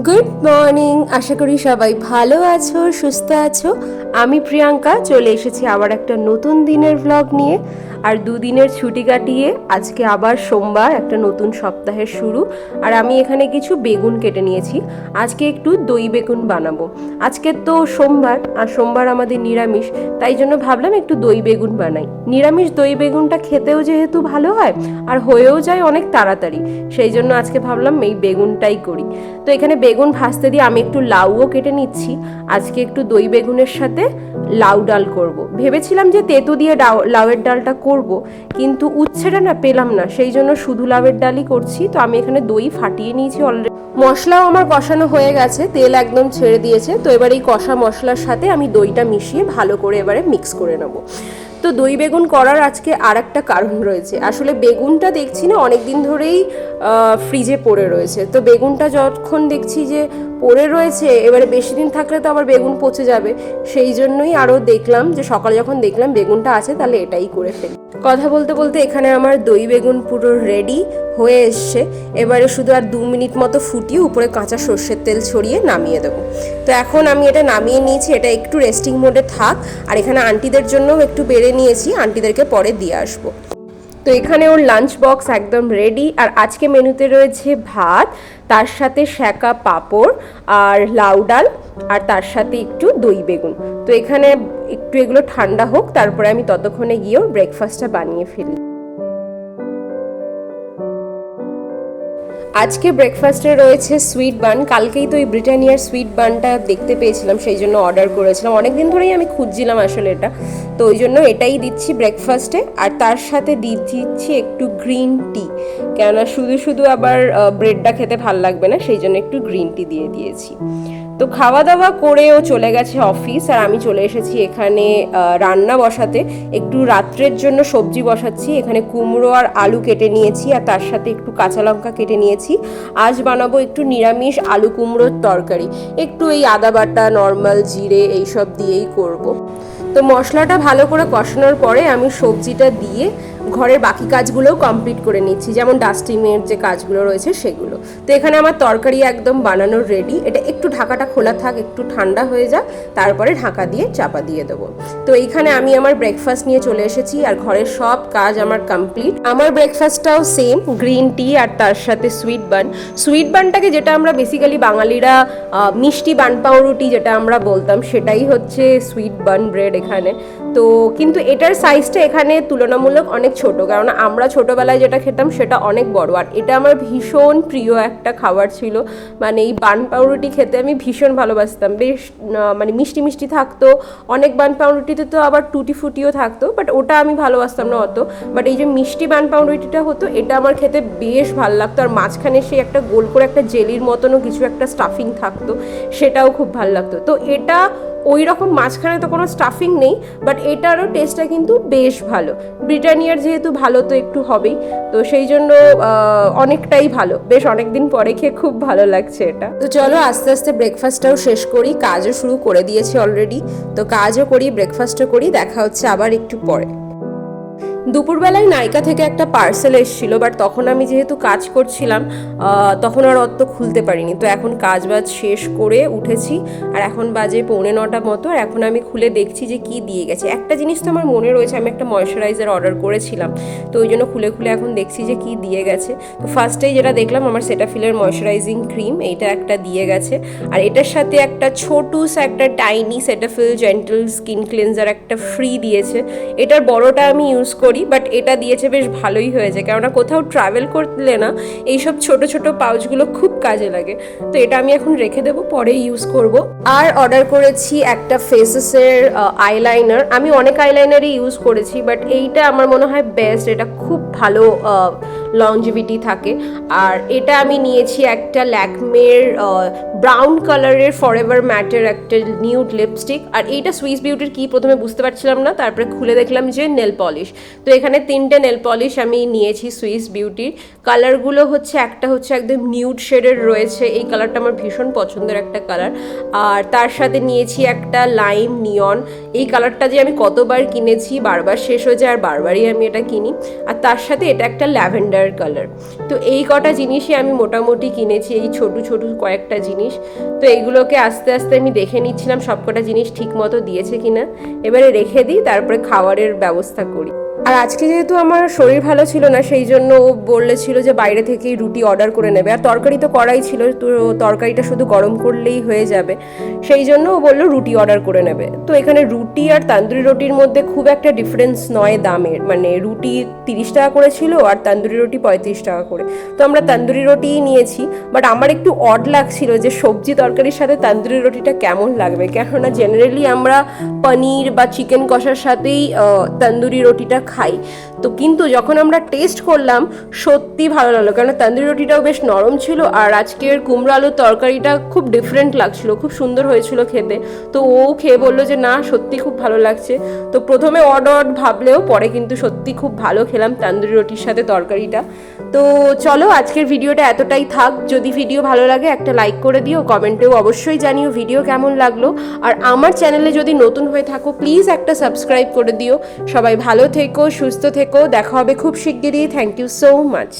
Good morning, আশা করি সবাই ভালো আছো, সুস্থ আছো। আমি প্রিয়াঙ্কা চলে এসেছি আবার একটা নতুন দিনের ভ্লগ নিয়ে। আর দুদিনের ছুটি কাটিয়ে আজকে আবার সোমবার, একটা নতুন সপ্তাহের শুরু। আর আমি এখানে কিছু বেগুন কেটে নিয়েছি, আজকে একটু দই বেগুন বানাবো। আজকে তো সোমবার, আর সোমবার আমাদের নিরামিষ, তাই জন্য ভাবলাম একটু দই বেগুন বানাই। নিরামিষ দই বেগুনটা খেতেও যেহেতু ভালো হয় আর হয়েও যায় অনেক তাড়াতাড়ি, সেই জন্য আজকে ভাবলাম এই বেগুনটাই করি। তো এখানে বেগুন ভাজতে দিয়ে আমি একটু লাউও কেটে নিচ্ছি। আজকে একটু দই বেগুনের সাথে লাউ ডাল করব। ভেবেছিলাম যে তেঁতো দিয়ে লাউয়ের ডালটা করব, কিন্তু উচ্ছেটা না পেলাম না, সেই জন্য শুধু লাউয়ের ডালই করছি। তো আমি এখানে দই ফাটিয়ে নিয়েছি অলরেডি। মশলাও আমার কষানো হয়ে গেছে, তেল একদম ছেড়ে দিয়েছে। তো এবার এই কষা মশলার সাথে আমি দইটা মিশিয়ে ভালো করে এবারে মিক্স করে নেবো। তো দই বেগুন করার আজকে আর একটা কারণ রয়েছে। আসলে বেগুনটা দেখছি না অনেক দিন ধরেই ফ্রিজে পড়ে রয়েছে। তো বেগুনটা যখন দেখছি যে পড়ে রয়েছে, এবারে বেশি দিন থাকলে তো আবার বেগুন পচে যাবে, সেই জন্যই আরও দেখলাম যে সকালে যখন দেখলাম বেগুনটা আছে তাহলে এটাই করে ফেলি। কথা বলতে বলতে এখানে আমার দই বেগুন পুরো রেডি হয়ে এসছে। এবারে শুধু আর 2 মিনিট মতো ফুটিয়ে উপরে কাঁচা সর্ষের তেল ছড়িয়ে নামিয়ে দেবো। তো এখন আমি এটা নামিয়ে নিয়েছি, এটা একটু রেস্টিং মোডে থাক। আর এখানে আন্টিদের জন্যও একটু বেড়ে নিয়েছি, আন্টিদেরকে পরে দিয়ে আসবো। তো এখানে ওর লাঞ্চ বক্স একদম রেডি। আর আজকে মেনুতে রয়েছে ভাত, তার সাথে সেকা পাঁপড় আর লাউ ডাল, আর তার সাথে একটু দই বেগুন। তো এখানে একটু এগুলো ঠান্ডা হোক, তারপরে আমি ততক্ষণে গিয়েও ব্রেকফাস্টটা বানিয়ে ফেলি। আজকে ব্রেকফাস্টে রয়েছে সুইট বান। কালকেই তো এই ব্রিটানিয়ার সুইট বানটা দেখতে পেয়েছিলাম, সেই জন্য অর্ডার করেছিলাম। অনেক দিন ধরেই আমি খুঁজছিলাম আসলে এটা, তো ওই জন্য এটাই দিচ্ছি ব্রেকফাস্টে। আর তার সাথে দিচ্ছি একটু গ্রিন টি, কেননা শুধু শুধু আবার ব্রেডটা খেতে ভাল লাগবে না, সেই জন্য একটু গ্রিন টি দিয়ে দিয়েছি। তো খাওয়া দাওয়া করেও চলে গেছে অফিস, আর আমি চলে এসেছি এখানে রান্না বসাতে। একটু রাত্রের জন্য সবজি বসাচ্ছি। এখানে কুমড়ো আর আলু কেটে নিয়েছি, আর তার সাথে একটু কাঁচা লঙ্কা কেটে নিয়েছি। আজ বানাবো একটু নিরামিষ আলু কুমড়োর তরকারি, একটু এই আদা বাটা, নর্মাল জিরে এইসব দিয়েই করব। তো মশলাটা ভালো করে কষানোর পরে আমি সবজিটা দিয়ে ঘরের বাকি কাজগুলোও কমপ্লিট করে নিচ্ছি, যেমন ডাস্টিংয়ের যে কাজগুলো রয়েছে সেগুলো। তো এখানে আমার তরকারি একদম বানানোর রেডি। এটা একটু ঢাকাটা খোলা থাক, একটু ঠান্ডা হয়ে যাক, তারপরে ঢাকা দিয়ে চাপা দিয়ে দেবো। তো এইখানে আমি আমার ব্রেকফাস্ট নিয়ে চলে এসেছি, আর ঘরের সব কাজ আমার কমপ্লিট। আমার ব্রেকফাস্টটাও সেম, গ্রিন টি আর তার সাথে সুইট বান। সুইট বানটাকে যেটা আমরা বেসিক্যালি বাঙালিরা মিষ্টি বান পাউরুটি যেটা আমরা বলতাম, সেটাই হচ্ছে সুইট বান ব্রেড এখানে। তো কিন্তু এটার সাইজটা এখানে তুলনামূলক অনেক ছোট, কারণ আমরা ছোটবেলায় যেটা খেতাম সেটা অনেক বড়। আর এটা আমার ভীষণ প্রিয় একটা খাবার ছিল, মানে এই বান পাউরুটি খেতে আমি ভীষণ ভালোবাসতাম। বেশ মানে মিষ্টি মিষ্টি থাকতো, অনেক বান পাউরুটিতে তো আবার টুটি ফুটিও থাকতো, বাট ওটা আমি ভালোবাসতাম না অত। বাট এই যে মিষ্টি বান পাউরুটিটা হতো, এটা আমার খেতে বেশ ভালো লাগতো। আর মাঝখানে সেই একটা গোল করে একটা জেলির মতনও কিছু একটা স্টাফিং থাকতো, সেটাও খুব ভালো লাগতো। তো এটা ওই রকম মাঝখানে তো কোনো স্টাফিং নেই, বাট এটারও টেস্টটা কিন্তু বেশ ভালো। ব্রিটানিয়ার যেহেতু ভালো তো একটু হবেই, তো সেই জন্য অনেকটাই ভালো। বেশ অনেকদিন পরে খেয়ে খুব ভালো লাগছে এটা। তো চলো আস্তে আস্তে ব্রেকফাস্টটাও শেষ করি, কাজও শুরু করে দিয়েছি অলরেডি। তো কাজও করি, ব্রেকফাস্টও করি, দেখা হচ্ছে আবার একটু পরে। দুপুরবেলায় নাইকা থেকে একটা পার্সেল এসেছিল, বাট তখন আমি যেহেতু কাজ করছিলাম তখন আর অত খুলতে পারিনি। তো এখন কাজ বাজ শেষ করে উঠেছি, আর এখন বাজে 8:45 মতো। আর এখন আমি খুলে দেখছি যে কি দিয়ে গেছে। একটা জিনিস তো আমার মনে রয়েছে, আমি একটা ময়শ্চারাইজার অর্ডার করেছিলাম, তো ওই জন্য খুলে খুলে এখন দেখছি যে কি দিয়ে গেছে। তো ফার্স্টেই যেটা দেখলাম, আমার সেটাফিলের ময়শ্চারাইজিং ক্রিম, এইটা একটা দিয়ে গেছে। আর এটার সাথে একটা একটা tiny Cetaphil gentle skin cleanser একটা ফ্রি দিয়েছে। এটার বড়টা আমি ইউজ করি, বাট এটা দিয়েছে বেশ ভালোই হয়েছে, কেননা কোথাও ট্রাভেল করলে না এইসব ছোট ছোট পাউচগুলো খুব কাজে লাগে। তো এটা আমি এখন রেখে দেবো, পরে ইউজ করব। আর অর্ডার করেছি একটা ফেসেসের আইলাইনার। আমি অনেক আইলাইনারই ইউজ করেছি, বাট এইটা আমার মনে হয় বেস্ট। এটা খুব ভালো লংজিভিটি থাকে। আর এটা আমি নিয়েছি একটা ল্যাকমের ব্রাউন কালারের ফরএভার ম্যাটের একটা নিউড লিপস্টিক। আর এইটা সুইস বিউটির কি প্রথমে বুঝতে পারছিলাম না, তারপরে খুলে দেখলাম যে নেল পলিশ। তো এখানে 3টে নেল পলিশ আমি নিয়েছি সুইস বিউটির। কালারগুলো হচ্ছে একটা হচ্ছে একদম নিউড শেডের রয়েছে, এই কালারটা আমার ভীষণ পছন্দের একটা কালার। আর তার সাথে নিয়েছি একটা লাইম নিয়ন। এই কালারটা যে আমি কতবার কিনেছি, বারবার শেষ হয়ে যায়, আর বারবারই আমি এটা কিনি। আর তার সাথে এটা একটা ল্যাভেন্ডার ল্যাভেন্ডার কালার। তো এই কটা জিনিসই আমি মোটামুটি কিনেছি, এই ছোটো ছোটো কয়েকটা জিনিস। তো এইগুলোকে আস্তে আস্তে আমি দেখে নিচ্ছিলাম সব কটা জিনিস ঠিক মতো দিয়েছে কিনা, এবারে রেখে দিই, তারপরে খাওয়ারের ব্যবস্থা করি। আর আজকে যেহেতু আমার শরীর ভালো ছিল না, সেই জন্য ও বলেছিল যে বাইরে থেকেই রুটি অর্ডার করে নেবে, আর তরকারি তো করাই ছিল, তো তরকারিটা শুধু গরম করলেই হয়ে যাবে, সেই জন্য ও বললো রুটি অর্ডার করে নেবে। তো এখানে রুটি আর তান্দুরি রুটির মধ্যে খুব একটা ডিফারেন্স নয় দামের, মানে রুটি 30 টাকা করে ছিল আর তান্দুরি রুটি 35 টাকা করে। তো আমরা তান্দুরি রুটিই নিয়েছি, বাট আমার একটু অড লাগছিল যে সবজি তরকারির সাথে তান্দুরি রুটিটা কেমন লাগবে, কেননা জেনারেলি আমরা পনির বা চিকেন কষার সাথেই তান্দুরি রুটিটা খাই। তো কিন্তু যখন আমরা টেস্ট করলাম সত্যি ভালো লাগলো, কারণ তান্দুরি রুটিটাও বেশ নরম ছিল, আর আজকের কুমড়ো আলুর তরকারিটা খুব ডিফারেন্ট লাগছিল, খুব সুন্দর হয়েছিল খেতে। তো ও খেয়ে বললো যে না সত্যি খুব ভালো লাগছে। তো প্রথমে অড ভাবলেও পরে কিন্তু সত্যি খুব ভালো খেলাম তান্দুরি রুটির সাথে তরকারিটা। তো চলো আজকের ভিডিওটা এতটাই থাক। যদি ভিডিও ভালো লাগে একটা লাইক করে দিও, কমেন্টেও অবশ্যই জানিও ভিডিও কেমন লাগলো, আর আমার চ্যানেলে যদি নতুন হয়ে থাকো প্লিজ একটা সাবস্ক্রাইব করে দিও। সবাই ভালো থেকো, সুস্থ থেকো, দেখা হবে খুব শিগগিরই। Thank you so much.